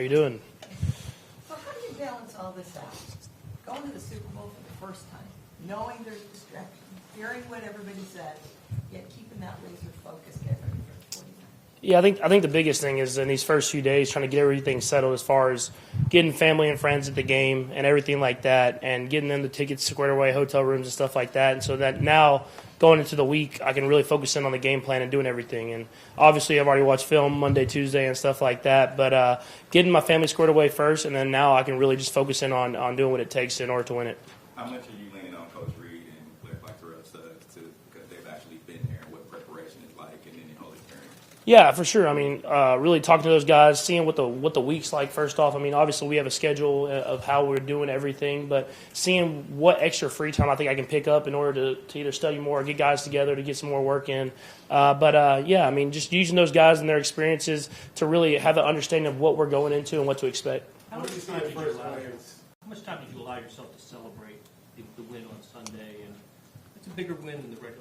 How you doing? So how do you balance all this out? Going to the Super Bowl for the first time, knowing there's distractions, hearing what everybody says, yet keeping that laser focus, getting ready for the 49ers. Yeah, I think the biggest thing is in these first few days trying to get everything settled as far as getting family and friends at the game and everything like that, and getting them the tickets squared away, hotel rooms and stuff like that. And so that now going into the week, I can really focus in on the game plan and doing everything. And obviously, I've already watched film Monday, Tuesday, and stuff like that. But getting my family squared away first, and then now I can really just focus in on doing what it takes in order to win it. How much are you leaning on Coach Reed and players like Terrell Suggs because they've actually been there and what preparation is like and then the whole experience? Yeah, for sure. I mean, really talking to those guys, seeing what the week's like. First off, I mean, obviously we have a schedule of how we're doing everything, but seeing what extra free time I think I can pick up in order to either study more or get guys together to get some more work in. Yeah, I mean, just using those guys and their experiences to really have an understanding of what we're going into and what to expect. How much time did you allow yourself to celebrate the win on Sunday? And it's a bigger win than the regular.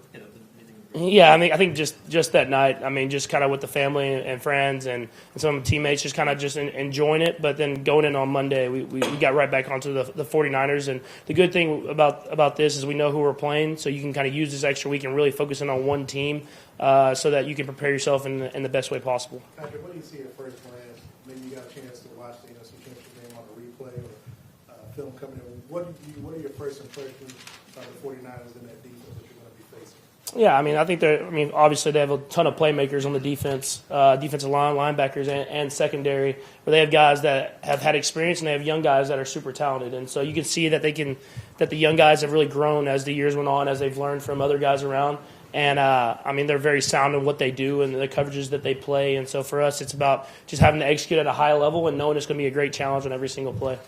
Yeah, I think just that night, I mean, just kind of with the family and friends and some teammates, just kind of just enjoying it. But then going in on Monday, we got right back onto the 49ers. And the good thing about this is we know who we're playing, so you can kind of use this extra week and really focus in on one team so that you can prepare yourself in the best way possible. Patrick, what do you see at first glance? Maybe you got a chance to watch the AFC Championship game on a replay or film coming in. What are your first impressions of the 49ers in that defense that you're going to be facing? Yeah, I mean, obviously they have a ton of playmakers on the defense, defensive line, linebackers, and secondary, where they have guys that have had experience and they have young guys that are super talented. And so you can see that the young guys have really grown as the years went on, as they've learned from other guys around. And, I mean, they're very sound in what they do and the coverages that they play. And so for us, it's about just having to execute at a high level and knowing it's going to be a great challenge on every single play.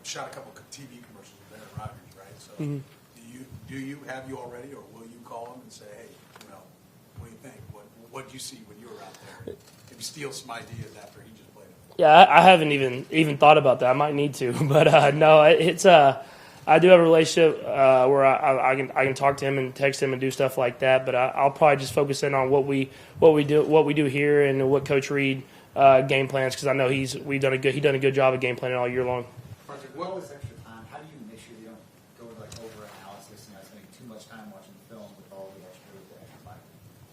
Shot a couple of TV commercials with Aaron Rodgers, right? So do you have you already, or will you call him and say, hey, what do you think? What did you see when you were out there? Maybe steal some ideas after he just played it. Yeah, I haven't even thought about that. I might need to, but no, it's I do have a relationship where I can talk to him and text him and do stuff like that. But I'll probably just focus in on what we do here and what Coach Reed game plans, because I know he done a good job of game planning all year long. Patrick, what was extra time? How do you make sure you don't go like over analysis and spending too much time watching the film with all the extra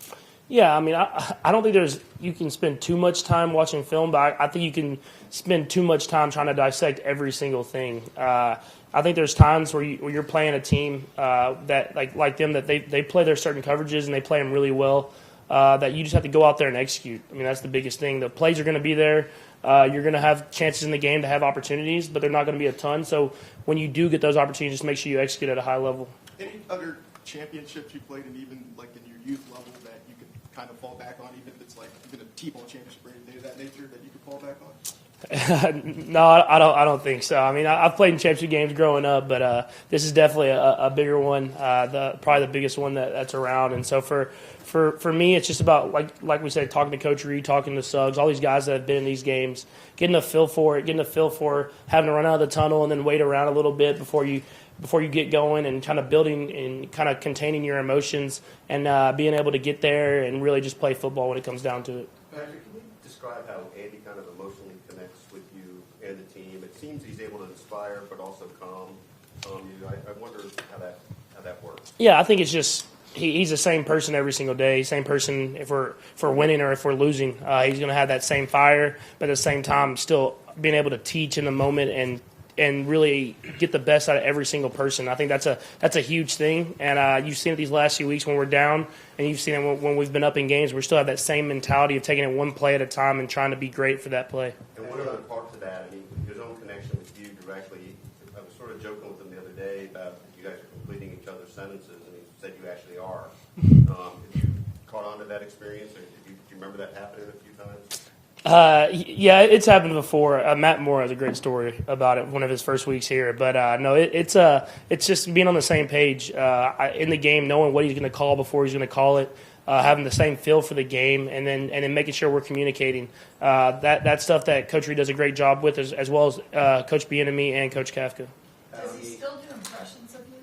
time? Yeah, I mean, I don't think you can spend too much time watching film, but I think you can spend too much time trying to dissect every single thing. I think there's times where you're playing a team that like them, that they play their certain coverages and they play them really well, that you just have to go out there and execute. I mean, that's the biggest thing. The plays are going to be there. You're going to have chances in the game to have opportunities, but they're not going to be a ton. So when you do get those opportunities, just make sure you execute at a high level. Any other championships you played in, even like in your youth level, that you could kind of fall back on, even if it's like even a T-ball championship or anything of that nature that you could fall back on? No, I don't think so. I mean, I've played in championship games growing up, but this is definitely a bigger one, probably the biggest one that's around. And so for me, it's just about, like we said, talking to Coach Reed, talking to Suggs, all these guys that have been in these games, getting a feel for it, having to run out of the tunnel and then wait around a little bit before you get going, and kind of building and kind of containing your emotions and being able to get there and really just play football when it comes down to it. Patrick, can you describe how Andy kind of emotionally connects with you and the team? It seems he's able to inspire but also calm you. I wonder how that works. Yeah, I think it's just he's the same person every single day. Same person if we're winning or if we're losing. He's going to have that same fire, but at the same time still being able to teach in the moment and really get the best out of every single person. I think that's a huge thing. And you've seen it these last few weeks when we're down, and you've seen it when we've been up in games. We still have that same mentality of taking it one play at a time and trying to be great for that play. And one other part to that, I mean, his own connection with you directly. I was sort of joking with him the other day about you guys are completing each other's sentences, and he said you actually are. Have you caught on to that experience, or do you remember that happening a few times? Yeah, it's happened before. Matt Moore has a great story about it, one of his first weeks here. But no, it's just being on the same page in the game, knowing what he's going to call before he's going to call it, having the same feel for the game, and then making sure we're communicating. That stuff that Coach Reed does a great job with, as well as Coach Bieniemy and Coach Kafka. Does he still do impressions of you?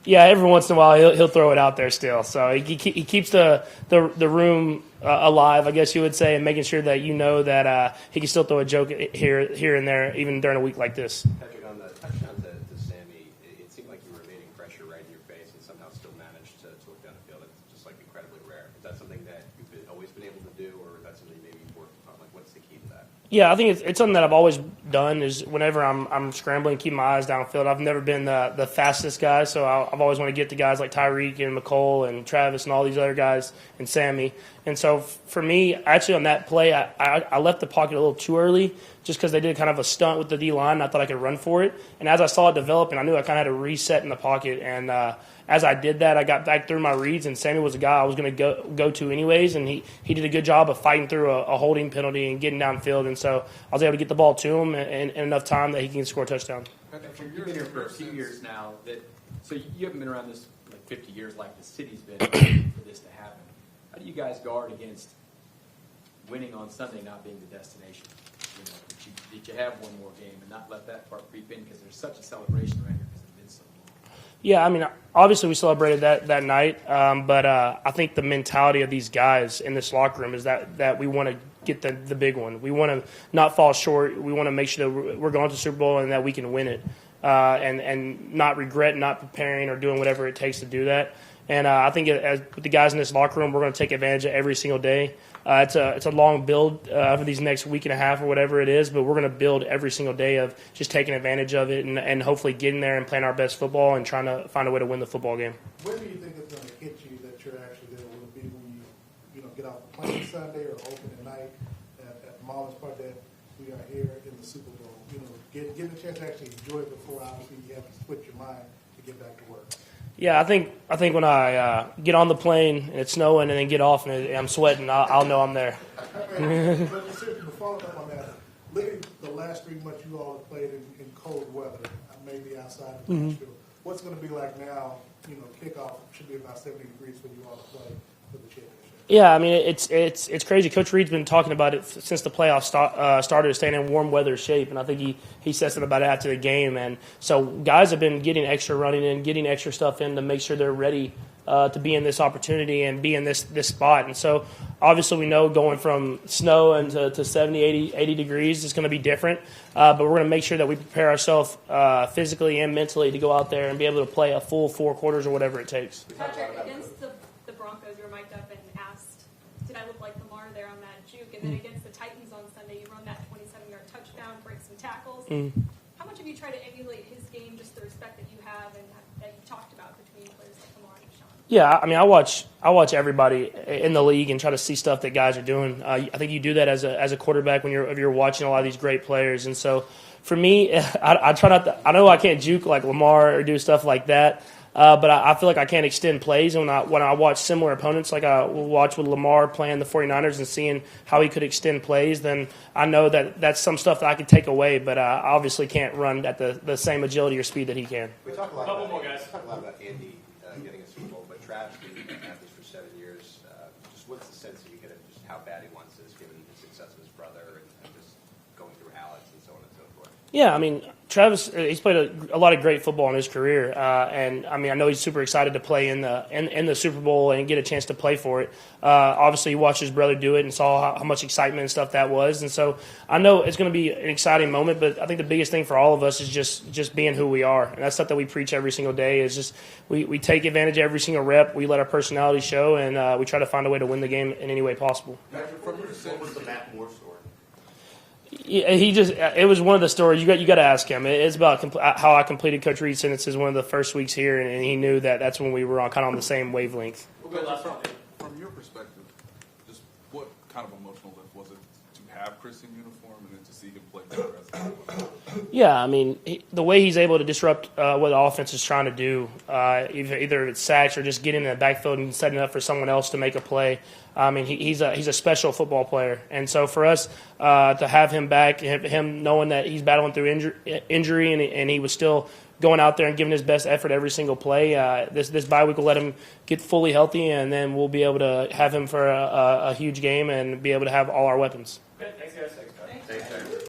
Yeah, every once in a while he'll throw it out there still. So he keeps the room alive, I guess you would say, and making sure that you know that he can still throw a joke here and there, even during a week like this. Patrick, on the touchdown to Sammy, it seemed like you were evading pressure right in your face and somehow still managed to look down the field. It's just like incredibly rare. Is that something that you've always been able to do, or is that something maybe you've worked on? Like, what's the key to that? Yeah, I think it's something that I've always done is whenever I'm scrambling, keep my eyes downfield. I've never been the fastest guy, so I've always wanted to get to guys like Tyreek and McCole and Travis and all these other guys and Sammy. And so for me, actually on that play, I left the pocket a little too early just because they did kind of a stunt with the D-line, and I thought I could run for it. And as I saw it develop, and I knew I kind of had to reset in the pocket, and as I did that, I got back through my reads, and Sammy was a guy I was going to go to anyways, and he did a good job of fighting through a holding penalty and getting downfield, and so I was able to get the ball to him in enough time that he can score a touchdown. You've been here for a few years now. So you haven't been around this like 50 years like the city's been for this to happen. How do you guys guard against winning on Sunday not being the destination? You know, did you have one more game and not let that part creep in because there's such a celebration around here because it's been so long? Yeah, I mean, obviously we celebrated that night, but I think the mentality of these guys in this locker room is that we want to get the big one. We want to not fall short. We want to make sure that we're going to the Super Bowl and that we can win it, and not regret not preparing or doing whatever it takes to do that. And I think as with the guys in this locker room, we're going to take advantage of every single day. It's a long build for these next week and a half or whatever it is, but we're going to build every single day of just taking advantage of it and hopefully getting there and playing our best football and trying to find a way to win the football game. When do you think it's going to hit you that you're actually there? Will it be when you get off the plane Sunday or opening night at Marlins Park that we are here in the Super Bowl? You know, getting a chance to actually enjoy it before obviously you have to switch your mind to get back to work. Yeah, I think when I get on the plane and it's snowing and then get off and I'm sweating, I'll know I'm there. But seriously, before up on that, look at the last 3 months you all have played in cold weather, maybe outside of Nashville. What's going to be like now? You know, kickoff should be about 70 degrees when you all play for the championship. Yeah, I mean it's crazy. Coach Reed's been talking about it since the playoffs started, staying in warm weather shape, and I think he said something about it after the game. And so guys have been getting extra running in, getting extra stuff in to make sure they're ready to be in this opportunity and be in this spot. And so obviously we know going from snow and to 70, 80 degrees is going to be different, but we're going to make sure that we prepare ourselves physically and mentally to go out there and be able to play a full 4 quarters or whatever it takes. Patrick, against the Broncos, you were mic'd up and asked, did I look like Lamar there on that juke? And then against the Titans on Sunday, you run that 27-yard touchdown, break some tackles. How much have you tried to emulate his game, just the respect that you have and that you talked about between players like Lamar and Sean? Yeah, I mean, I watch everybody in the league and try to see stuff that guys are doing. I think you do that as a quarterback when you're watching a lot of these great players. And so, for me, I try not to. I know I can't juke like Lamar or do stuff like that, but I feel like I can't extend plays. And when I watch similar opponents, like I will watch with Lamar playing the 49ers and seeing how he could extend plays, then I know that that's some stuff that I could take away. But I obviously can't run at the same agility or speed that he can. We talk a lot about Andy getting a Super Bowl, but Travis being at this for 7 years. Just what's the sense that you get of just how bad he wants this, given the success of his brother and just going through Alex and so on and so forth? Yeah, I mean, Travis, he's played a lot of great football in his career, and I mean, I know he's super excited to play in the Super Bowl and get a chance to play for it. Obviously, he watched his brother do it and saw how much excitement and stuff that was, and so I know it's going to be an exciting moment. But I think the biggest thing for all of us is just being who we are, and that's stuff that we preach every single day. Is just we take advantage of every single rep, we let our personality show, and we try to find a way to win the game in any way possible. What was the Matt Moore story? It was one of the stories you got to ask him. It's about how I completed Coach Reed's sentences one of the first weeks here, and he knew that's when we were kind of on the same wavelength. From your perspective, just what kind of emotional lift was it to have Chris in uniform and then to see him play for the rest of the way? Yeah, I mean, the way he's able to disrupt what the offense is trying to do, either it's sacks or just getting in the backfield and setting it up for someone else to make a play. I mean, he's a special football player, and so for us to have him back, him knowing that he's battling through injury and he was still going out there and giving his best effort every single play. This bye week will let him get fully healthy, and then we'll be able to have him for a huge game and be able to have all our weapons. Good. Thanks, guys.